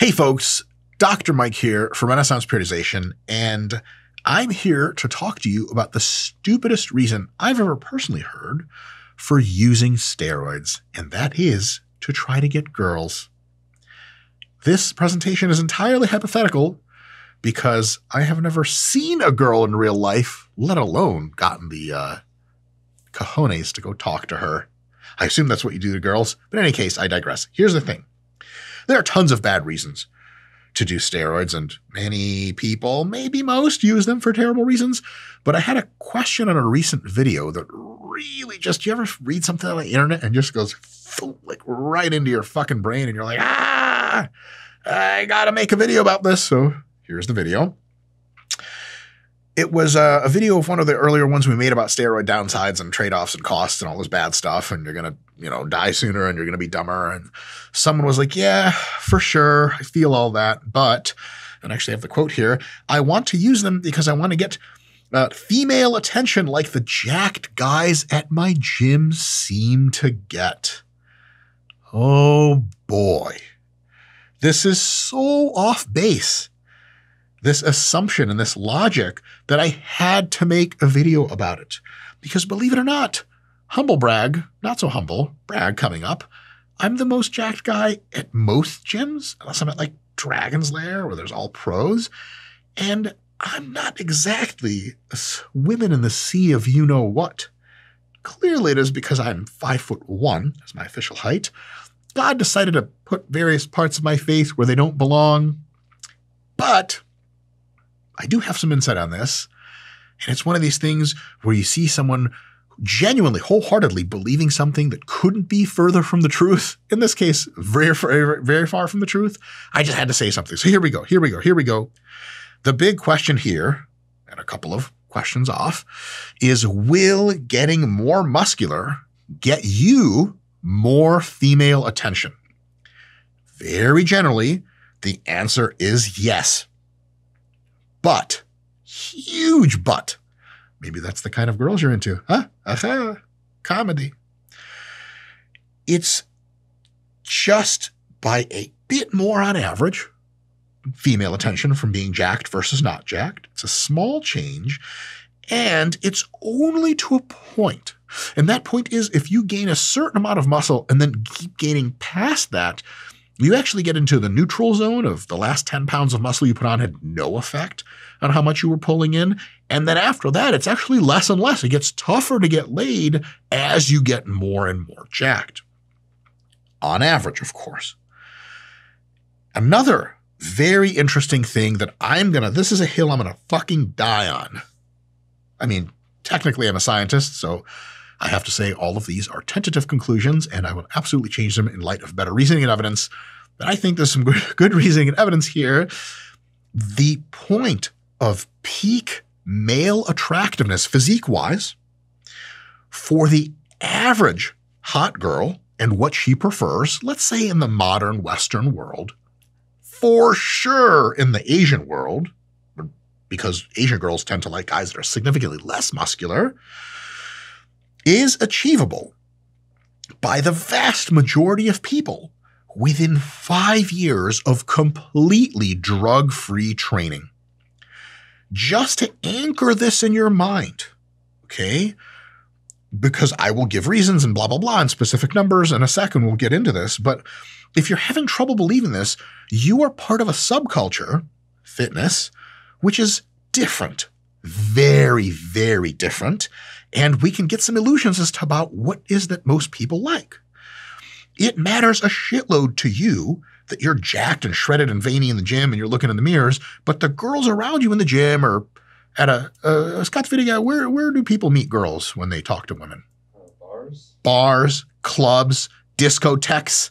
Hey folks, Dr. Mike here from Renaissance Periodization, and I'm here to talk to you about the stupidest reason I've ever personally heard for using steroids, and that is to try to get girls. This presentation is entirely hypothetical because I have never seen a girl in real life, let alone gotten the cojones to go talk to her. I assume that's what you do to girls, but in any case, I digress. Here's the thing. There are tons of bad reasons to do steroids, and many people, maybe most, use them for terrible reasons. But I had a question on a recent video that really just, you ever read something on the internet and just goes like right into your fucking brain and you're like, I gotta make a video about this. So here's the video. It was a video of one of the earlier ones we made about steroid downsides and trade-offs and costs and all this bad stuff. And you're going to, die sooner and you're going to be dumber. And someone was like, yeah, for sure. I feel all that. But, and actually I have the quote here, I want to use them because I want to get female attention like the jacked guys at my gym seem to get. Oh boy. This is so off base. This assumption and this logic that I had to make a video about it. Because believe it or not, humble brag, not so humble, brag coming up, I'm the most jacked guy at most gyms, unless I'm at like Dragon's Lair where there's all pros. And I'm not exactly a swimmin' in the sea of you-know-what. Clearly it is because I'm 5'1" as my official height. God decided to put various parts of my face where they don't belong. But I do have some insight on this, and it's one of these things where you see someone genuinely, wholeheartedly believing something that couldn't be further from the truth. In this case, very, very, very far from the truth. I just had to say something. So here we go. The big question here, and a couple of questions off, is will getting more muscular get you more female attention? Very generally, the answer is yes. But, huge but. Maybe that's the kind of girls you're into. Huh? Aha. Comedy. It's just by a bit more on average, female attention from being jacked versus not jacked. It's a small change, and it's only to a point. And that point is if you gain a certain amount of muscle and then keep gaining past that, you actually get into the neutral zone of the last 10 pounds of muscle you put on had no effect on how much you were pulling in. And then after that, it's actually less and less. It gets tougher to get laid as you get more and more jacked. On average, of course. Another very interesting thing that this is a hill I'm going to fucking die on. I mean, technically I'm a scientist, so I have to say all of these are tentative conclusions, and I will absolutely change them in light of better reasoning and evidence. But I think there's some good reasoning and evidence here. The point of peak male attractiveness, physique-wise, for the average hot girl and what she prefers, let's say in the modern Western world, for sure in the Asian world, because Asian girls tend to like guys that are significantly less muscular, is achievable by the vast majority of people within 5 years of completely drug-free training. Just to anchor this in your mind, okay? Because I will give reasons and blah, blah, blah, and specific numbers in a second. We'll get into this. But if you're having trouble believing this, you are part of a subculture, fitness, which is different. Very, very different. And we can get some illusions as to about what is that most people like. It matters a shitload to you that you're jacked and shredded and veiny in the gym and you're looking in the mirrors, but the girls around you in the gym or at a Scott's video, where do people meet girls when they talk to women? Bars, clubs, discotheques,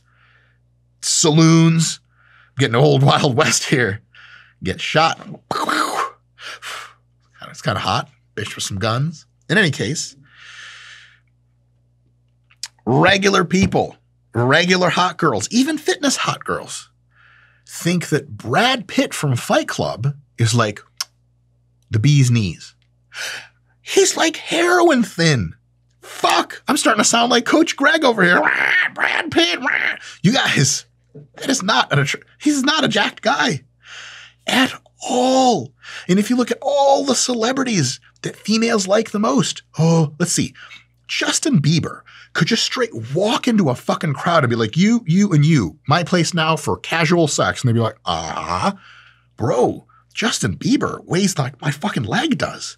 saloons. I'm getting old Wild West here. Get shot. It's kind of hot. Bitch with some guns. In any case, regular people, regular hot girls, even fitness hot girls, think that Brad Pitt from Fight Club is like the bee's knees. He's like heroin thin. Fuck, I'm starting to sound like Coach Greg over here. Brad Pitt. You guys, That is not he's not a jacked guy at all. And if you look at all the celebrities that females like the most, oh, let's see. Justin Bieber could just straight walk into a fucking crowd and be like, you, and you, my place now for casual sex. And they'd be like, bro, Justin Bieber weighs like my fucking leg does.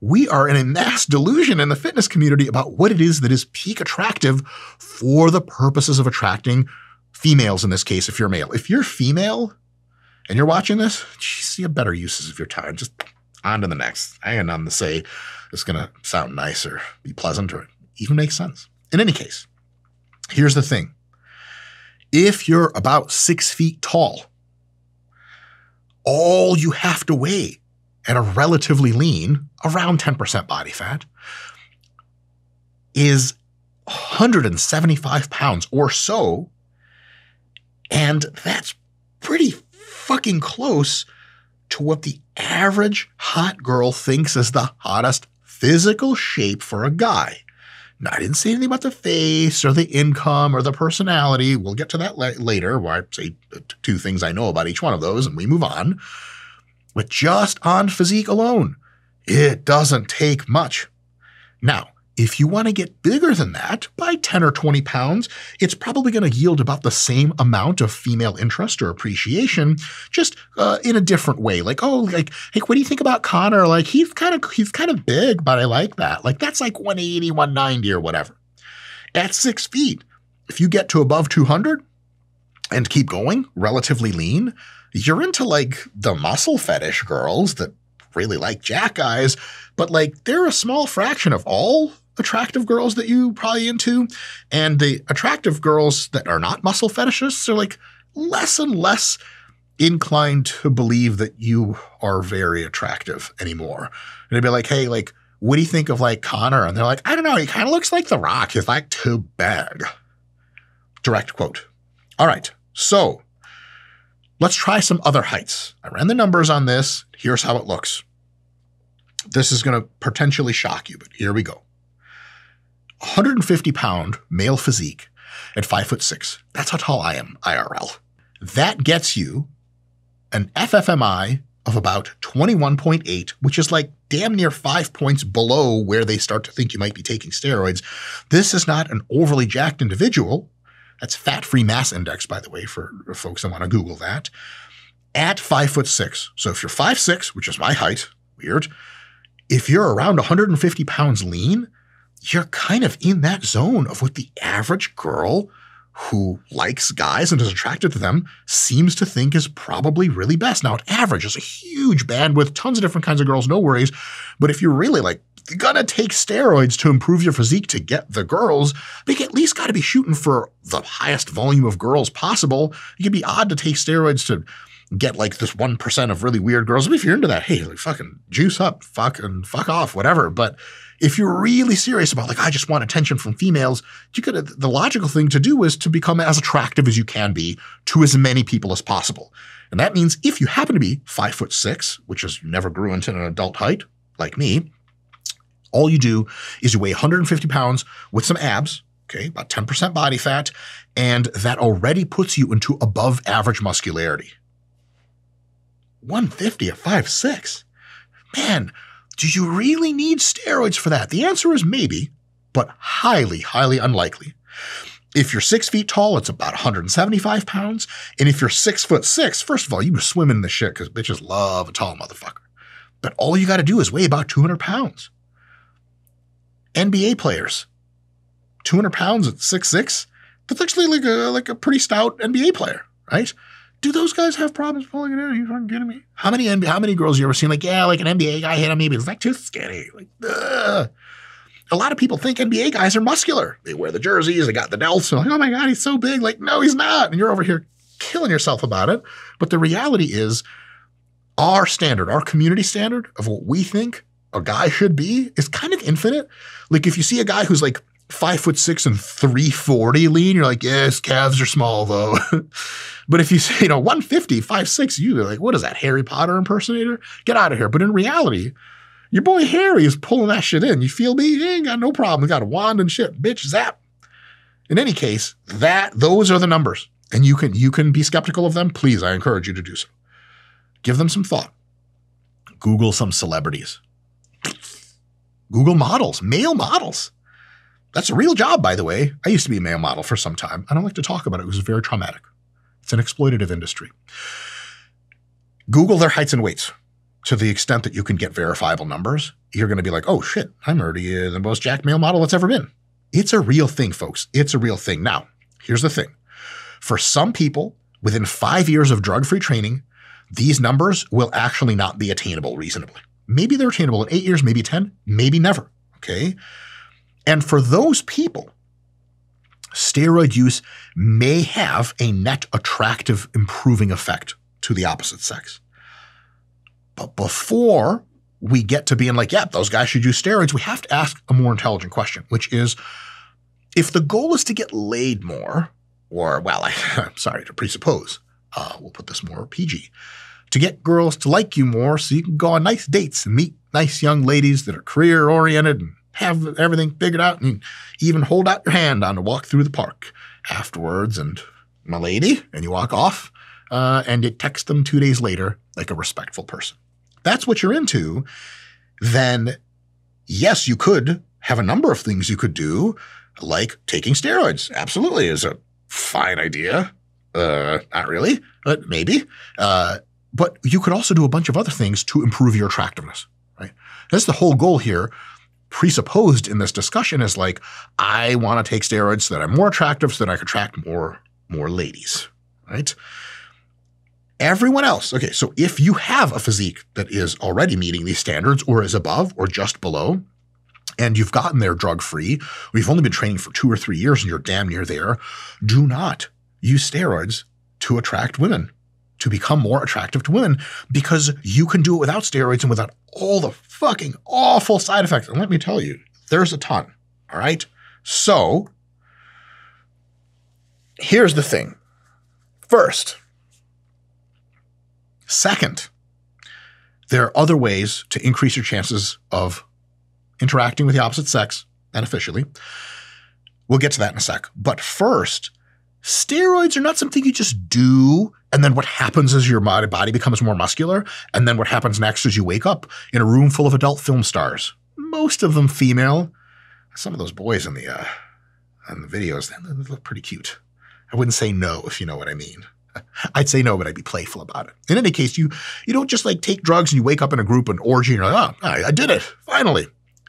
We are in a mass delusion in the fitness community about what it is that is peak attractive for the purposes of attracting females in this case, if you're male. If you're female and you're watching this, geez, you have better uses of your time. Just on to the next. I ain't nothing to say it's going to sound nice or be pleasant or even make sense. In any case, here's the thing. If you're about 6 feet tall, all you have to weigh and are relatively lean, around 10% body fat, is 175 pounds or so. And that's pretty fucking close to what the average hot girl thinks is the hottest physical shape for a guy. Now, I didn't say anything about the face or the income or the personality. We'll get to that later, where I say 2 things I know about each one of those and we move on. But just on physique alone, it doesn't take much. Now, if you want to get bigger than that by 10 or 20 pounds, it's probably going to yield about the same amount of female interest or appreciation, just in a different way. Like, oh, like, hey, what do you think about Connor? Like, he's kind of big, but I like that. Like, that's like 180, 190 or whatever. At 6 feet, if you get to above 200 and keep going, relatively lean, you're into like the muscle fetish girls that really like jack guys, but like they're a small fraction of all attractive girls that you probably into. And the attractive girls that are not muscle fetishists are like less and less inclined to believe that you are very attractive anymore. And they'd be like, hey, like, what do you think of like Connor? And they're like, I don't know. He kind of looks like The Rock. He's like too big. Direct quote. All right. So let's try some other heights. I ran the numbers on this. Here's how it looks. This is going to potentially shock you, but here we go. 150-pound male physique at 5'6". That's how tall I am, IRL. That gets you an FFMI of about 21.8, which is like damn near 5 points below where they start to think you might be taking steroids. This is not an overly jacked individual. That's fat-free mass index, by the way, for folks that want to Google that, at 5'6". So if you're 5'6", which is my height, weird, if you're around 150 pounds lean, you're kind of in that zone of what the average girl who likes guys and is attracted to them seems to think is probably really best. Now, average is a huge bandwidth, tons of different kinds of girls, no worries. But if you're really like gonna take steroids to improve your physique to get the girls, but you at least got to be shooting for the highest volume of girls possible. It could be odd to take steroids to get like this 1% of really weird girls. But if you're into that, hey, like fucking juice up, fuck off, whatever. But if you're really serious about like, I just want attention from females, the logical thing to do is to become as attractive as you can be to as many people as possible. And that means if you happen to be 5'6", which is never grew into an adult height like me, all you do is you weigh 150 pounds with some abs, okay, about 10% body fat, and that already puts you into above average muscularity. 150 at 5'6". Man, do you really need steroids for that? The answer is maybe, but highly, highly unlikely. If you're 6 feet tall, it's about 175 pounds. And if you're 6'6", first of all, you swim in the shit because bitches love a tall motherfucker. But all you got to do is weigh about 200 pounds. NBA players, 200 pounds at 6'6", that's actually like a pretty stout NBA player, right? Do those guys have problems pulling it in? Are you fucking kidding me? How many girls you ever seen like, yeah, like an NBA guy hit on me, but it's like too skinny. Like, ugh. A lot of people think NBA guys are muscular. They wear the jerseys, they got the delts. They're like, oh my God, he's so big. Like, no, he's not. And you're over here killing yourself about it. But the reality is our standard, our community standard of what we think a guy should be is kind of infinite. Like if you see a guy who's like 5'6" and 340 lean, you're like, yeah, his calves are small though. But if you say, 150, 5'6", you're like, what is that, Harry Potter impersonator? Get out of here. But in reality, your boy Harry is pulling that shit in. You feel me? He ain't got no problem. He got a wand and shit. Bitch, zap. In any case, those are the numbers. And you can be skeptical of them. Please, I encourage you to do so. Give them some thought. Google some celebrities. Google models, male models. That's a real job, by the way. I used to be a male model for some time. I don't like to talk about it. It was very traumatic. It's an exploitative industry. Google their heights and weights to the extent that you can get verifiable numbers. You're going to be like, oh shit, I'm already the most jacked male model that's ever been. It's a real thing, folks. It's a real thing. Now, here's the thing. For some people, within 5 years of drug-free training, these numbers will actually not be attainable reasonably. Maybe they're attainable in 8 years, maybe 10, maybe never, okay? And for those people, steroid use may have a net attractive improving effect to the opposite sex. But before we get to being like, yeah, those guys should use steroids, we have to ask a more intelligent question, which is, if the goal is to get laid more, or, well, I'm sorry to presuppose, we'll put this more PG, to get girls to like you more so you can go on nice dates and meet nice young ladies that are career-oriented and have everything figured out and even hold out your hand on a walk through the park afterwards and, my lady, and you walk off and you text them 2 days later like a respectful person. That's what you're into, then yes, you could have a number of things you could do, like taking steroids. Absolutely is a fine idea. Not really, but maybe. But you could also do a bunch of other things to improve your attractiveness, right? That's the whole goal here. Presupposed in this discussion is like, I want to take steroids so that I'm more attractive so that I can attract more ladies, right? Everyone else. Okay, so if you have a physique that is already meeting these standards or is above or just below, and you've gotten there drug-free, or you've only been training for 2 or 3 years and you're damn near there, do not use steroids to attract women, to become more attractive to women, because you can do it without steroids and without all the fucking awful side effects. And let me tell you, there's a ton, all right? So here's the thing. First, second, there are other ways to increase your chances of interacting with the opposite sex beneficially. We'll get to that in a sec. But first, steroids are not something you just do, and then what happens is your body becomes more muscular, and then what happens next is you wake up in a room full of adult film stars, most of them female. Some of those boys in the videos, they look pretty cute. I wouldn't say no, if you know what I mean. I'd say no, but I'd be playful about it. In any case, you don't just like take drugs and you wake up in a group and orgy and you're like, oh, I did it, finally.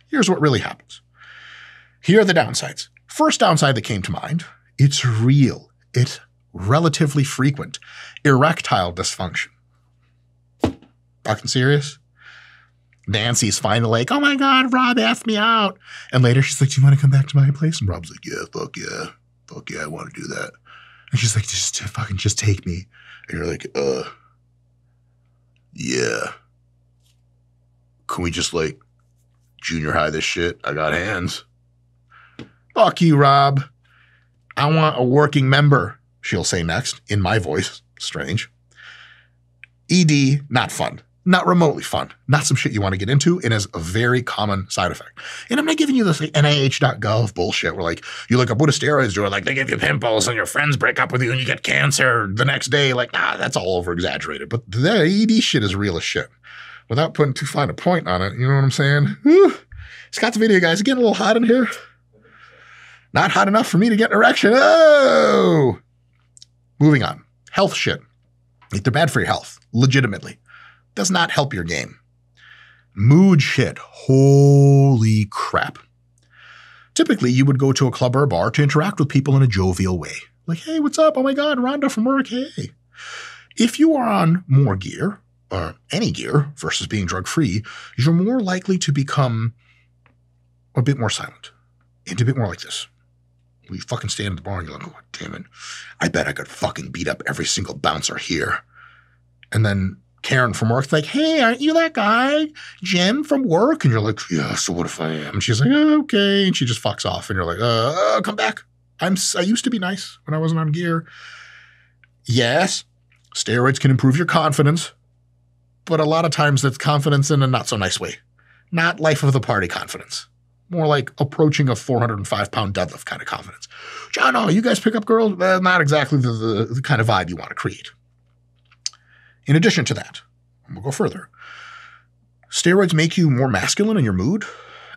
Here's what really happens. Here are the downsides. First downside that came to mind, it's real. It's relatively frequent. Erectile dysfunction. Fucking serious? Nancy's finally like, oh my God, Rob asked me out. And later she's like, do you want to come back to my place? And Rob's like, yeah, fuck yeah. Fuck yeah, I want to do that. And she's like, just take me. And you're like, yeah. Can we just like junior high this shit? I got hands. Fuck you, Rob. I want a working member, she'll say next, in my voice. Strange. ED, not fun. Not remotely fun. Not some shit you want to get into. It is a very common side effect. And I'm not giving you this like NIH.gov bullshit where like you look up what do steroids do, like they give you pimples and your friends break up with you and you get cancer the next day. Like, nah, that's all over exaggerated. But the ED shit is real as shit. Without putting too fine a point on it, you know what I'm saying? Whew. Scott the video, guys. Getting a little hot in here. Not hot enough for me to get an erection. Oh! Moving on. Health shit. Like they're bad for your health. Legitimately. Does not help your game. Mood shit. Holy crap. Typically, you would go to a club or a bar to interact with people in a jovial way. Like, hey, what's up? Oh my God, Rhonda from work. Hey. If you are on more gear, or any gear, versus being drug-free, you're more likely to become a bit more silent. And a bit more like this. We fucking stand at the bar and you're like, oh, damn it. I bet I could fucking beat up every single bouncer here. And then Karen from work's like, hey, aren't you that guy, Jim from work? And you're like, yeah, so what if I am? And she's like, oh, okay. And she just fucks off. And you're like, come back. I used to be nice when I wasn't on gear. Yes, steroids can improve your confidence, but a lot of times that's confidence in a not so nice way. Not life of the party confidence. more like approaching a 405-pound deadlift kind of confidence. John, oh, you guys pick up girls? Not exactly the kind of vibe you want to create. In addition to that, we'll go further. Steroids make you more masculine in your mood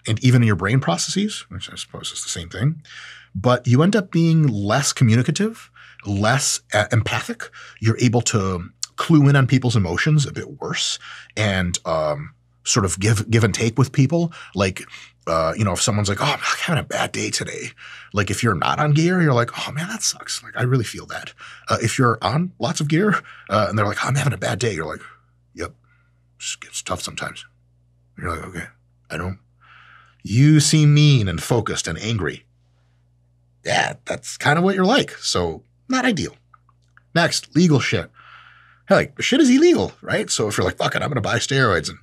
and even in your brain processes, which I suppose is the same thing. But you end up being less communicative, less empathic. You're able to clue in on people's emotions a bit worse and sort of give and take with people. Like, if someone's like, oh, I'm having a bad day today. Like if you're not on gear, you're like, oh man, that sucks. Like I really feel that. If you're on lots of gear and they're like, oh, I'm having a bad day. You're like, yep, it's tough sometimes. You're like, okay, I don't. You seem mean and focused and angry. Yeah, that's kind of what you're like. So not ideal. Next, legal shit. Hey, like shit is illegal, right? So if you're like, fuck it, I'm going to buy steroids and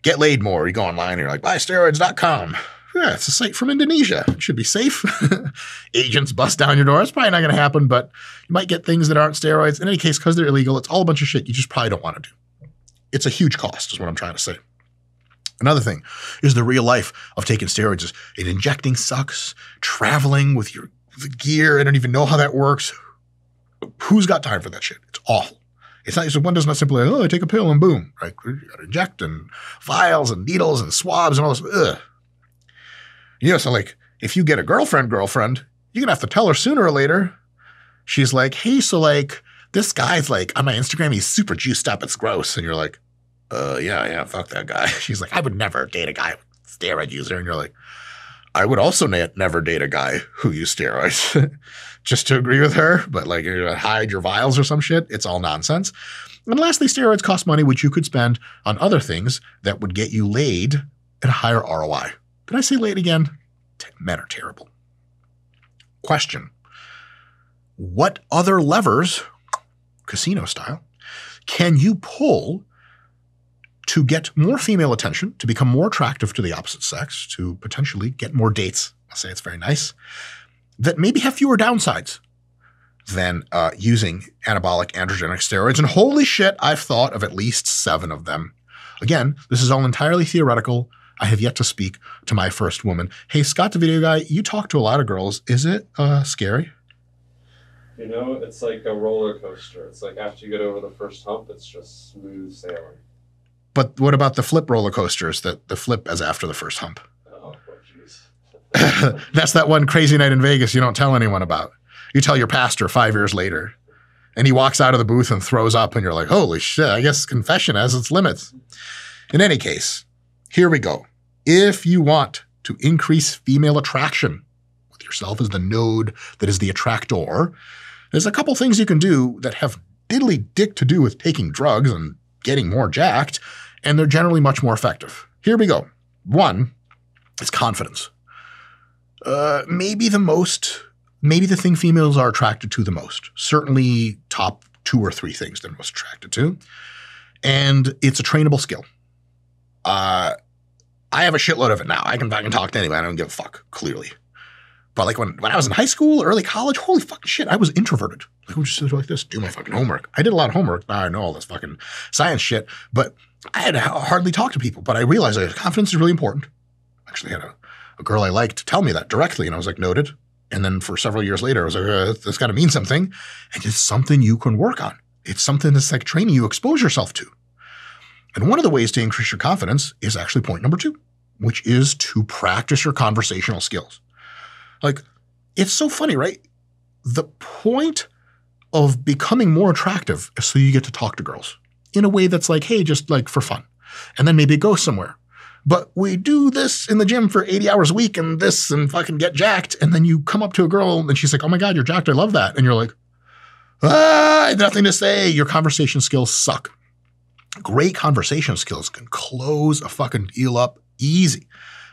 get laid more, you go online and you're like, buysteroids.com. Yeah, it's a site from Indonesia. It should be safe. Agents bust down your door. It's probably not going to happen, but you might get things that aren't steroids. In any case, because they're illegal, it's all a bunch of shit you just probably don't want to do. It's a huge cost is what I'm trying to say. Another thing is the real life of taking steroids is injecting sucks, traveling with your gear. I don't even know how that works. Who's got time for that shit? It's awful. It's not, one does not simply, I take a pill and boom, right? You got to inject and vials and needles and swabs and all this. Ugh. So like if you get a girlfriend, you're going to have to tell her sooner or later. She's like, hey, so like this guy's like on my Instagram, he's super juiced up. It's gross. And you're like, yeah, fuck that guy. She's like, I would never date a guy with steroid user. And you're like, I would also never date a guy who used steroids just to agree with her. But like you're going to hide your vials or some shit. It's all nonsense. And lastly, steroids cost money, which you could spend on other things that would get you laid at a higher ROI. Did I say laid again? Men are terrible. Question. What other levers, casino style, can you pull to get more female attention, to become more attractive to the opposite sex, to potentially get more dates? I'll say it's very nice. That maybe have fewer downsides than using anabolic androgenic steroids. And holy shit, I've thought of at least 7 of them. Again, this is all entirely theoretical. I have yet to speak to my first woman. Hey, Scott the video guy, you talk to a lot of girls. Is it scary? It's like a roller coaster. It's like after you get over the first hump, it's just smooth sailing. But what about the flip roller coasters that the flip as after the first hump? Oh, jeez. That's that one crazy night in Vegas you don't tell anyone about. You tell your pastor 5 years later, and he walks out of the booth and throws up, and you're like, holy shit, I guess confession has its limits. In any case, here we go. If you want to increase female attraction with yourself as the node that is the attractor, there's a couple things you can do that have diddly dick to do with taking drugs and getting more jacked, and they're generally much more effective. Here we go. One is confidence. Maybe the thing females are attracted to the most. Certainly top 2 or 3 things they're most attracted to. And it's a trainable skill. I have a shitload of it now. I can talk to anybody. I don't give a fuck, clearly. But like when I was in high school, early college, holy fucking shit, I was introverted. Like I would just sit like this, do my fucking homework. I did a lot of homework. Now I know all this fucking science shit, but I had to hardly talk to people. But I realized that confidence is really important. I actually had a girl I liked tell me that directly, and I was like, noted. And then for several years later, I was like, that's got to mean something. And it's something you can work on. It's something that's like training you expose yourself to. And one of the ways to increase your confidence is actually point number 2, which is to practice your conversational skills. Like, it's so funny, right? The point of becoming more attractive is so you get to talk to girls in a way that's like, hey, just like for fun. And then maybe it goes somewhere. But we do this in the gym for 80 hours a week and this and fucking get jacked. And then you come up to a girl and she's like, oh my God, you're jacked. I love that. And you're like, I have nothing to say. Your conversation skills suck. Great conversation skills can close a fucking deal up easy.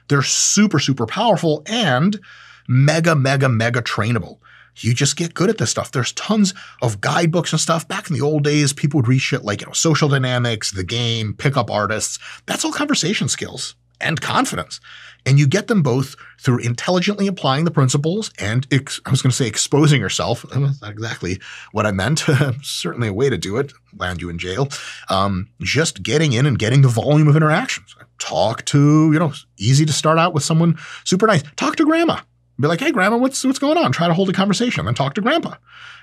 They're super, super powerful and mega trainable. You just get good at this stuff. There's tons of guidebooks and stuff. Back in the old days, people would read shit like, social dynamics, the game, pickup artists. That's all conversation skills. and confidence. And you get them both through intelligently applying the principles and, I was going to say exposing yourself. That's not exactly what I meant. Certainly a way to do it, land you in jail. Just getting in and getting the volume of interactions. Talk to, easy to start out with someone super nice. Talk to grandma. Be like, hey, grandma, what's going on? Try to hold a conversation. Then talk to grandpa.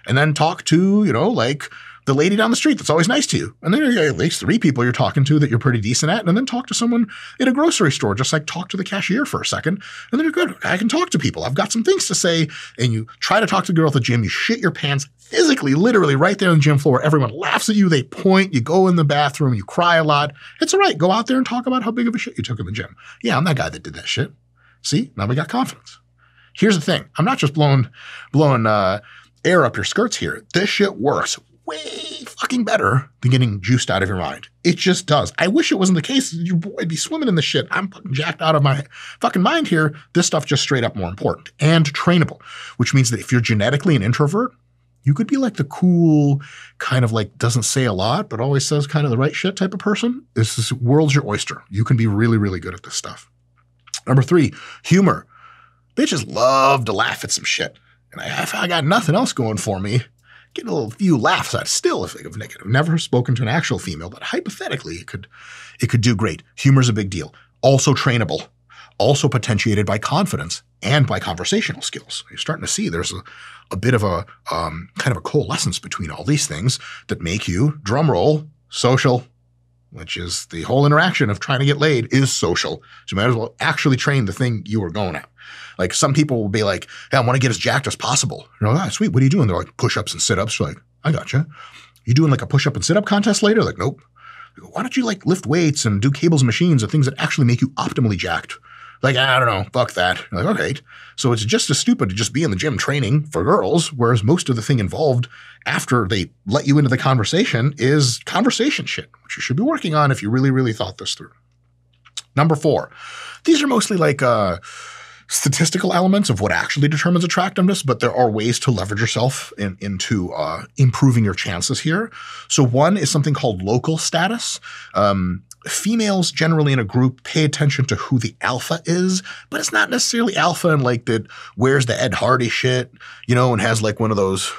And then talk to, like the lady down the street that's always nice to you. And then you at least 3 people you're talking to that you're pretty decent at. And then talk to someone in a grocery store, just like talk to the cashier for a second. And then you're good. I can talk to people. I've got some things to say. And you try to talk to the girl at the gym. You shit your pants physically, literally right there on the gym floor. Everyone laughs at you. They point. You go in the bathroom. You cry a lot. It's all right. Go out there and talk about how big of a shit you took in the gym. Yeah, I'm that guy that did that shit. See, now we got confidence. Here's the thing. I'm not just blowing air up your skirts here. This shit works way fucking better than getting juiced out of your mind. It just does. I wish it wasn't the case. Your boy would be swimming in the shit. I'm fucking jacked out of my fucking mind here. This stuff just straight up more important and trainable, which means that if you're genetically an introvert, you could be like the cool kind of like doesn't say a lot, but always says kind of the right shit type of person. This world's your oyster. You can be really, really good at this stuff. Number 3, humor. Bitches love to laugh at some shit. And if I got nothing else going for me, get a few laughs out still if of negative. I've never spoken to an actual female, but hypothetically it could do great. Humor's a big deal. Also trainable. Also potentiated by confidence and by conversational skills. You're starting to see there's a bit of a kind of a coalescence between all these things that make you, drum roll, social, which is the whole interaction of trying to get laid is social. So you might as well actually train the thing you were going at. Like some people will be like, hey, I want to get as jacked as possible. You're like, sweet. What are you doing? They're like push-ups and sit-ups. You're like, I gotcha. You doing like a push-up and sit-up contest later? Like, nope. Why don't you like lift weights and do cables and machines and things that actually make you optimally jacked? Like, I don't know. Fuck that. You're like, okay. So it's just as stupid to just be in the gym training for girls, whereas most of the thing involved after they let you into the conversation is conversation shit, which you should be working on if you really, really thought this through. Number 4. These are mostly like statistical elements of what actually determines attractiveness, but there are ways to leverage yourself into improving your chances here. So one is something called local status. Females generally in a group pay attention to who the alpha is, but it's not necessarily alpha and like that wears the Ed Hardy shit, and has like one of those,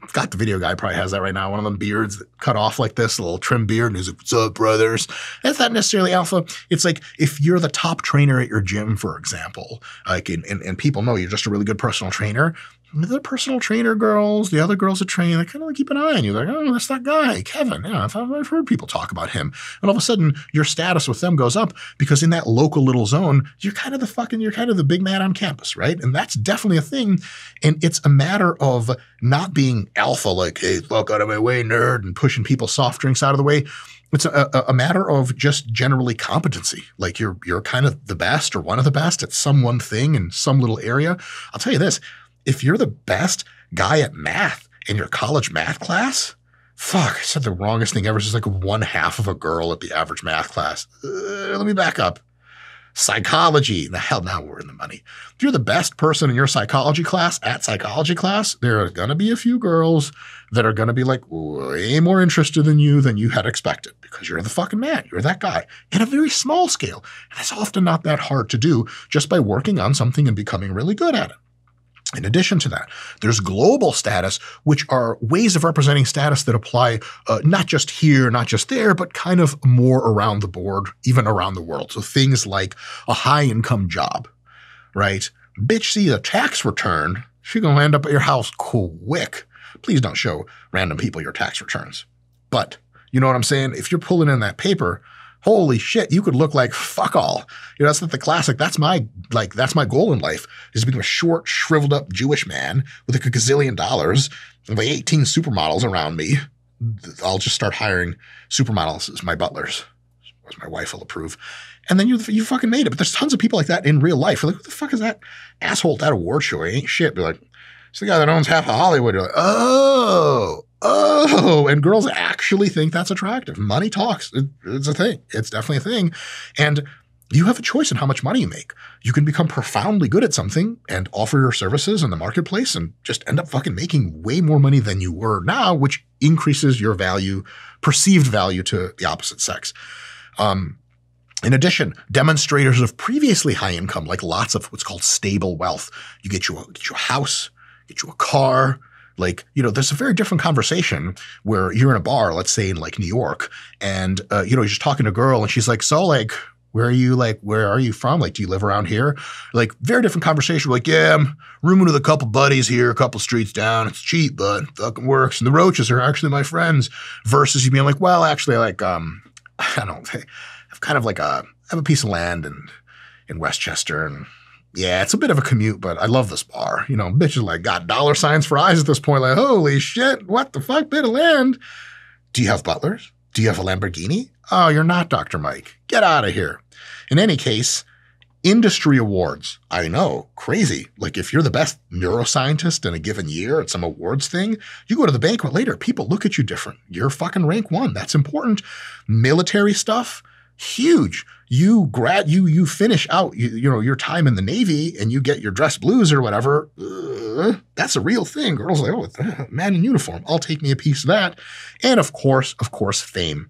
I've got the video guy probably has that right now, one of them beards that cut off like this, a little trim beard, and he's like, what's up, brothers? That's not necessarily alpha. It's like if you're the top trainer at your gym, for example, like and people know you're just a really good personal trainer, the personal trainer girls, the other girls that train, they kind of like keep an eye on you. They're like, oh, that's that guy, Kevin. Yeah, I've heard people talk about him. And all of a sudden, your status with them goes up because in that local little zone, you're kind of the big man on campus, right? And that's definitely a thing. And it's a matter of not being alpha, like, hey, fuck out of my way, nerd, and pushing people's soft drinks out of the way. It's a matter of just generally competency. Like you're kind of the best or one of the best at some one thing in some little area. I'll tell you this. If you're the best guy at math in your college math class, fuck, I said the wrongest thing ever. It's just like 1/2 of a girl at the average math class. Let me back up. Psychology. The hell, now we're in the money. If you're the best person in your psychology class at psychology class, there are going to be a few girls that are going to be like way more interested in you than you had expected because you're the fucking man. You're that guy in a very small scale. And it's often not that hard to do just by working on something and becoming really good at it. In addition to that, there's global status, which are ways of representing status that apply not just here, not just there, but kind of more around the board, even around the world. So things like a high-income job, right? Bitch, see a tax return, she's going to land up at your house quick. Please don't show random people your tax returns. But you know what I'm saying? If you're pulling in that paper, holy shit, you could look like fuck all. That's not the classic. That's my goal in life is to become a short, shriveled up Jewish man with like a gazillion dollars and like 18 supermodels around me. I'll just start hiring supermodels as my butlers, as my wife will approve. And then you fucking made it. But there's tons of people like that in real life. You're like, who the fuck is that asshole at that award show? It ain't shit. Be like, it's the guy that owns half of Hollywood. You're like, oh, and girls actually think that's attractive. Money talks. It's a thing. It's definitely a thing. And you have a choice in how much money you make. You can become profoundly good at something and offer your services in the marketplace and just end up fucking making way more money than you were now, which increases your value, perceived value to the opposite sex. In addition, demonstrators of previously high income, like lots of what's called stable wealth, you get you a house, get you a car. Like, there's a very different conversation where you're in a bar, let's say in like New York, and, you're just talking to a girl and she's like, so like, where are you from? Like, do you live around here? Like, very different conversation. We're like, yeah, I'm rooming with a couple buddies here, a couple streets down. It's cheap, but it fucking works. And the Roaches are actually my friends. Versus you being like, well, actually, like, I don't know, I've kind of like I have a piece of land in Westchester, and yeah, it's a bit of a commute, but I love this bar. Bitches like got dollar signs for eyes at this point. Like, holy shit, what the fuck, bit of land? Do you have butlers? Do you have a Lamborghini? Oh, you're not Dr. Mike. Get out of here. In any case, industry awards. I know, crazy. Like if you're the best neuroscientist in a given year at some awards thing, you go to the banquet later, people look at you different. You're fucking rank 1. That's important. Military stuff, huge. You finish out, your time in the Navy and you get your dress blues or whatever. That's a real thing. Girls are like, oh, man in uniform. I'll take me a piece of that. And of course, fame.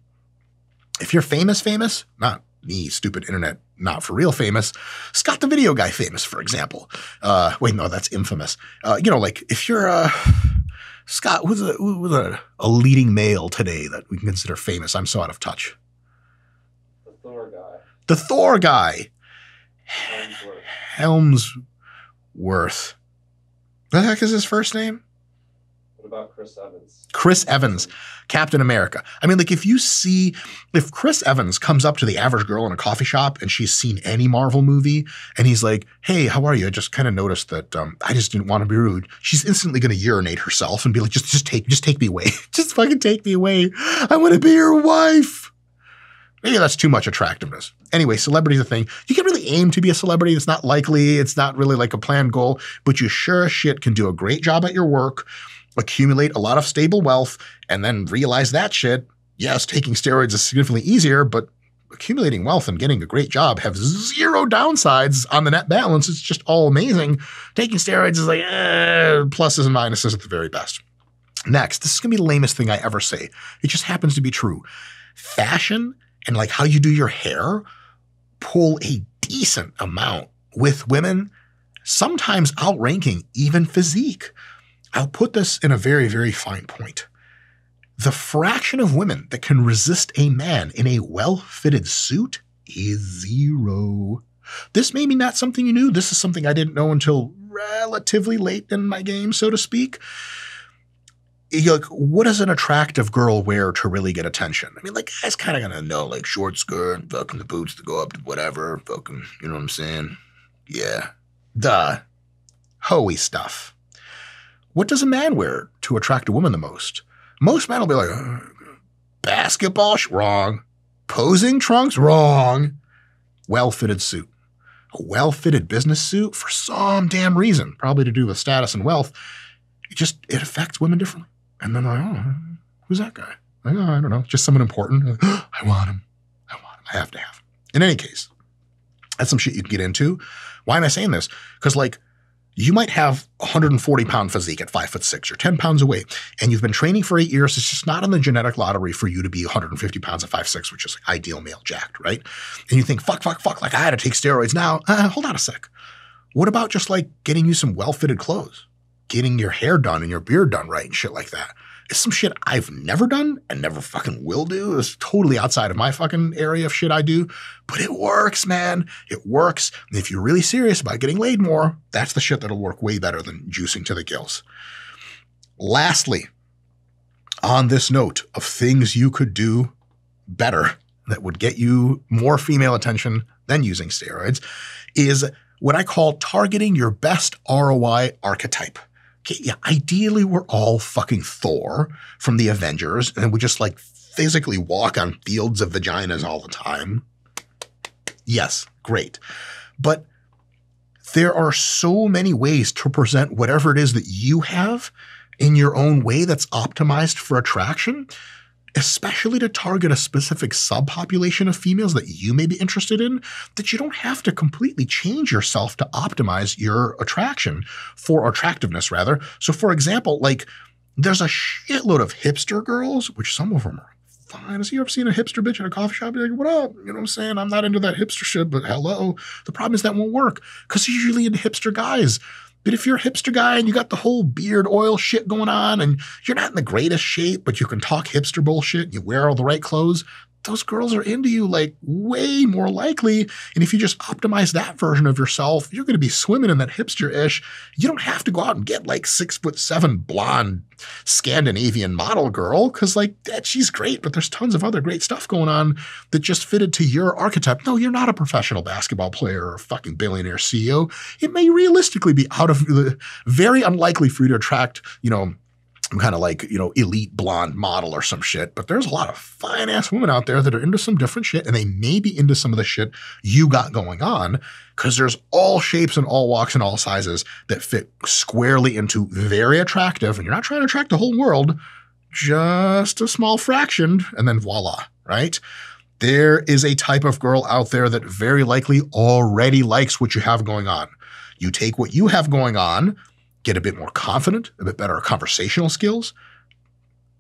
If you're famous, not me, stupid internet, not for real famous, Scott the Video Guy famous, for example. Wait, no, that's infamous. Like if you're Scott, who's a leading male today that we can consider famous? I'm so out of touch. The Thor guy. Helmsworth. What the heck is his first name? What about Chris Evans? Chris Evans, Captain America. I mean, like if Chris Evans comes up to the average girl in a coffee shop and she's seen any Marvel movie and he's like, hey, how are you? I just kind of noticed that I just didn't want to be rude. She's instantly going to urinate herself and be like, just take me away. Just fucking take me away. I want to be your wife. Maybe that's too much attractiveness. Anyway, celebrity's a thing. You can really aim to be a celebrity. It's not likely. It's not really like a planned goal, but you sure as shit can do a great job at your work, accumulate a lot of stable wealth, and then realize that shit. Yes, taking steroids is significantly easier, but accumulating wealth and getting a great job have zero downsides on the net balance. It's just all amazing. Taking steroids is like pluses and minuses at the very best. Next, this is going to be the lamest thing I ever say. It just happens to be true. Fashion and like how you do your hair pull a decent amount with women, sometimes outranking even physique. I'll put this in a very, very fine point. The fraction of women that can resist a man in a well-fitted suit is 0. This may be not something you knew. This is something I didn't know until relatively late in my game, so to speak. Like, what does an attractive girl wear to really get attention? I mean, like, guys kind of gonna know, like, short skirt, fucking the boots to go up to whatever, fucking, you know what I'm saying? Yeah. Duh. Hoey stuff. What does a man wear to attract a woman the most? Most men will be like, basketball? Wrong. Posing trunks? Wrong. Well-fitted suit. A well-fitted business suit for some damn reason, probably to do with status and wealth. It affects women differently. And then like, oh, who's that guy? Like, oh, I don't know. Just someone important. Like, oh, I want him. I have to have him. In any case, that's some shit you can get into. Why am I saying this? Because like, you might have a 140-pound physique at 5'6". You're 10 pounds away, and you've been training for 8 years. It's just not in the genetic lottery for you to be 150 pounds at 5'6", which is like ideal male jacked, right? And you think, fuck, like I had to take steroids now. Hold on a sec. What about just like getting you some well-fitted clothes? Getting your hair done and your beard done right and shit like that. It's some shit I've never done and never fucking will do. It's totally outside of my fucking area of shit I do. But it works, man. It works. And if you're really serious about getting laid more, that's the shit that'll work way better than juicing to the gills. Lastly, on this note of things you could do better that would get you more female attention than using steroids is what I call targeting your best ROI archetype. Okay, yeah, ideally, we're all fucking Thor from the Avengers, and we just like physically walk on fields of vaginas all the time. Yes, great. But there are so many ways to present whatever it is that you have in your own way that's optimized for attraction, especially to target a specific subpopulation of females that you may be interested in, that you don't have to completely change yourself to optimize your attractiveness rather. So for example, like there's a shitload of hipster girls, which some of them are fine. Has you ever seen a hipster bitch in a coffee shop? You're like, what up? You know what I'm saying? I'm not into that hipster shit, but hello. The problem is that won't work because you're usually into hipster guys. But if you're a hipster guy and you got the whole beard oil shit going on and you're not in the greatest shape, but you can talk hipster bullshit and you wear all the right clothes, those girls are into you like way more likely. And if you just optimize that version of yourself, you're going to be swimming in that hipster-ish. You don't have to go out and get like 6'7" blonde Scandinavian model girl because like that she's great, but there's tons of other great stuff going on that just fitted to your archetype. No, you're not a professional basketball player or a fucking billionaire CEO. It may realistically be out of the very unlikely for you to attract, you know, I'm kind of like, you know, elite blonde model or some shit, but there's a lot of fine ass women out there that are into some different shit and they may be into some of the shit you got going on because there's all shapes and all walks and all sizes that fit squarely into very attractive. And you're not trying to attract the whole world, just a small fraction and then voila, right? There is a type of girl out there that very likely already likes what you have going on. You take what you have going on, get a bit more confident, a bit better conversational skills,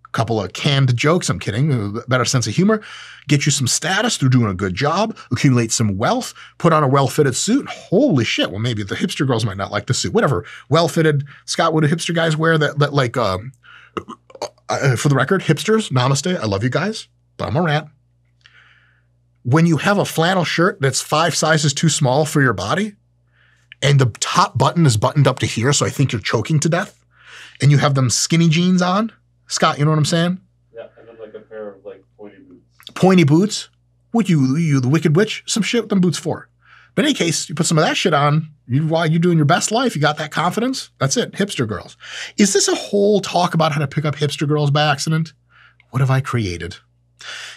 a couple of canned jokes, I'm kidding, a better sense of humor, get you some status through doing a good job, accumulate some wealth, put on a well-fitted suit. Holy shit, well, maybe the hipster girls might not like the suit, whatever. Well-fitted, Scott, what do hipster guys wear that like, for the record, hipsters, namaste, I love you guys, but I'm a rant. When you have a flannel shirt that's 5 sizes too small for your body, and the top button is buttoned up to here, so I think you're choking to death, and you have them skinny jeans on. Scott, you know what I'm saying? Yeah, and then like a pair of like pointy boots. Pointy boots? What, you the Wicked Witch? Some shit with them boots for. But in any case, you put some of that shit on, while you're doing your best life, you got that confidence, that's it, hipster girls. Is this a whole talk about how to pick up hipster girls by accident? What have I created?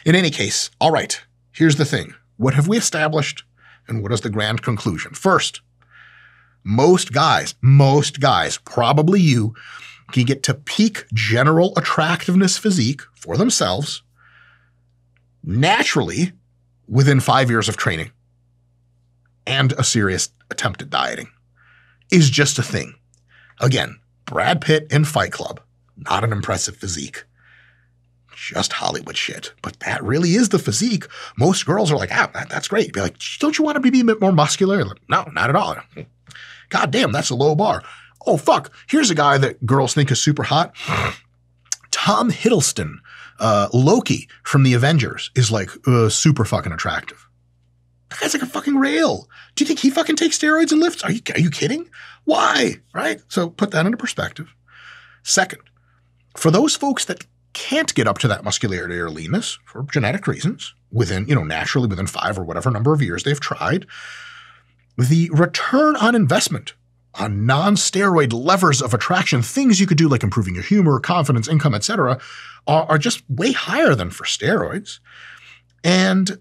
In any case, all right, here's the thing. What have we established, and what is the grand conclusion? First, most guys, probably you, can get to peak general attractiveness physique for themselves naturally within 5 years of training and a serious attempt at dieting is just a thing. Again, Brad Pitt in Fight Club, not an impressive physique. Just Hollywood shit. But that really is the physique. Most girls are like, that's great. You'd be like, don't you want to be a bit more muscular? Like, no, not at all. God damn, that's a low bar. Oh, fuck. Here's a guy that girls think is super hot. Tom Hiddleston, Loki from the Avengers, is like super fucking attractive. That guy's like a fucking rail. Do you think he fucking takes steroids and lifts? Are you kidding? Why? Right? So put that into perspective. Second, for those folks that can't get up to that muscularity or leanness for genetic reasons within, naturally within 5 or whatever number of years they've tried, the return on investment on non-steroid levers of attraction, things you could do like improving your humor, confidence, income, etc., are just way higher than for steroids. And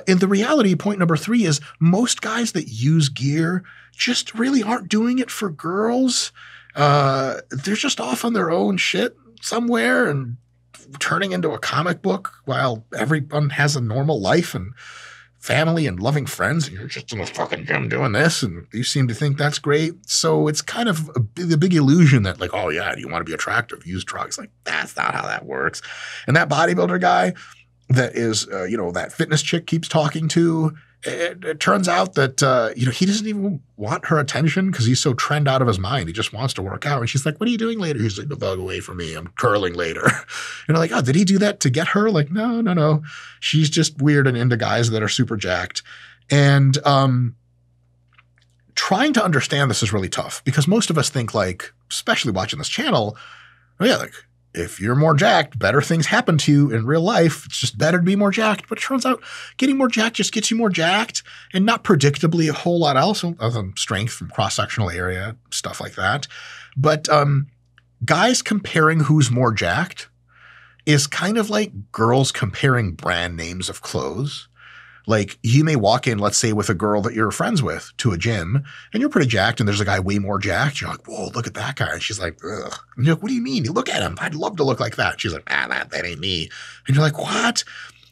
in the reality, point number 3 is most guys that use gear just really aren't doing it for girls. They're just off on their own shit somewhere and turning into a comic book while everyone has a normal life and family and loving friends, and you're just in a fucking gym doing this, and you seem to think that's great. So it's kind of the big illusion that like, oh yeah, do you want to be attractive? Use drugs. Like, that's not how that works. And that bodybuilder guy that is, that fitness chick keeps talking to, it turns out that, he doesn't even want her attention because he's so trend out of his mind. He just wants to work out. And she's like, what are you doing later? He's like, the fuck away from me. I'm curling later. And I'm like, oh, did he do that to get her? Like, no. She's just weird and into guys that are super jacked. And trying to understand this is really tough because most of us think like, especially watching this channel, oh yeah, like, if you're more jacked, better things happen to you in real life. It's just better to be more jacked. But it turns out getting more jacked just gets you more jacked and not predictably a whole lot else other than strength from cross-sectional area, stuff like that. But guys comparing who's more jacked is kind of like girls comparing brand names of clothes. Like you may walk in, let's say with a girl that you're friends with to a gym and you're pretty jacked and there's a guy way more jacked. You're like, whoa, look at that guy. And she's like, ugh. And you're like, what do you mean? You look at him. I'd love to look like that. She's like, that ain't me. And you're like, what?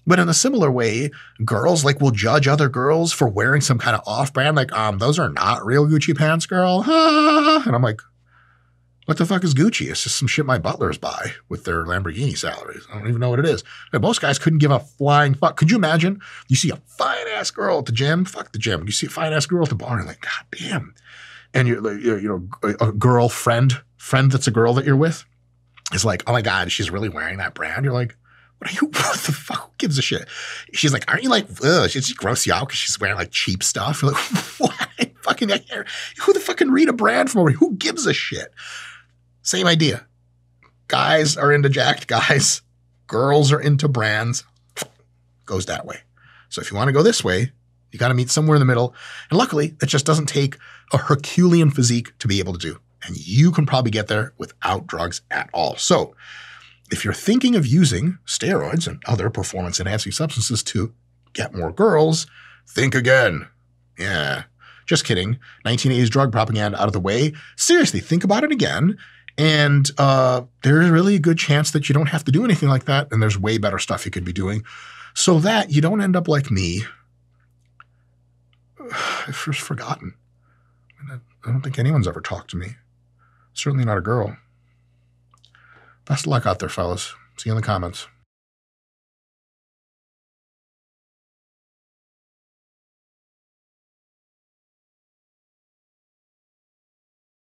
But in a similar way, girls like will judge other girls for wearing some kind of off-brand, like, those are not real Gucci pants, girl. And I'm like, What the fuck is Gucci? It's just some shit my butlers buy with their Lamborghini salaries. I don't even know what it is. But most guys couldn't give a flying fuck. Could you imagine? You see a fine-ass girl at the gym? Fuck the gym. You see a fine-ass girl at the bar, and you're like, God damn. And a girlfriend, that's a girl that you're with, is like, oh my God, she's really wearing that brand. You're like, what the fuck? Who gives a shit? She's like, aren't you like, ugh, she gross you out because she's wearing like cheap stuff? You're like, what? Who the fuck can read a brand from over here? Who gives a shit? Same idea. Guys are into jacked guys. Girls are into brands. Goes that way. So if you want to go this way, you got to meet somewhere in the middle. And luckily, it just doesn't take a Herculean physique to be able to do. And you can probably get there without drugs at all. So if you're thinking of using steroids and other performance-enhancing substances to get more girls, think again. Yeah, just kidding. 1980s drug propaganda out of the way. Seriously, think about it again. And there's really a good chance that you don't have to do anything like that. And there's way better stuff you could be doing so that you don't end up like me. I've just forgotten. I don't think anyone's ever talked to me. Certainly not a girl. Best of luck out there, fellas. See you in the comments.